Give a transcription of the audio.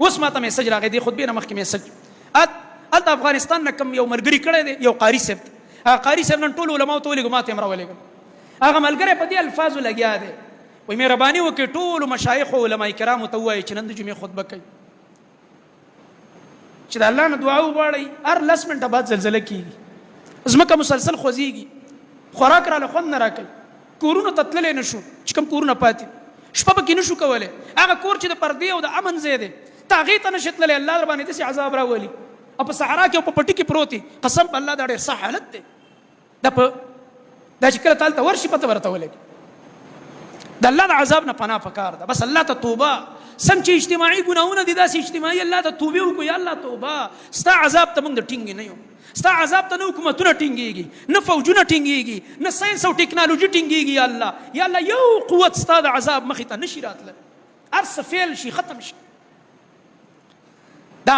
اوس ما ته میسج راغی دی خطبې نه مخکې میسج هلته افغانستان نه کوم یو ملګري کړی دی یو قاري صاحب هغه قاري صاحب نن ټولو علماو ته ولېږو ما ته یې هم راولېږم هغه ملګری په دې الفاظو لګیا دی وایي مهرباني وکړئ ټولو مشایخو علما کرامو ته ووایئ چې نن د جمعې خطبه کوي چې د الله نه دعا وغواړئ هر 10 منټه بعد زلزله کېږي ځمکه مسلسل خوځېږي خوراک راله خوند نه راکوي کورونو ته تللی نه شو چې کوم کورونه پاتې شپه پکې نه شو کولی هغه کور چې د پردې او د امن ځای دی ته هغې ته نه شې تللی الله در باندې داسې عذاب راولي او په صحرا کې او په پټي کې پروت دی قسم په الله دا ډېر ښه حالت دی دا چې کله تالته ورشي پته ورته ولګي د الله د عذاب نه پناه پکار ده بس الله ته توبه څنګه چې اجتماعي ګناهونه دي داسې اجتماعي الله ته توبې وکړو یا الله توبه ستا عذاب ته موږ د ټینګې نه یو ستا عذاب ته نه حکومتونه ټینګېږي نه فوجونه ټینګېږي نه ساینس او ټیکنالوژي ټینګېږي یا الله یو قوت ستا د عذاب مخې ته نشي راتللی هر څه فیل شي ختم شي دا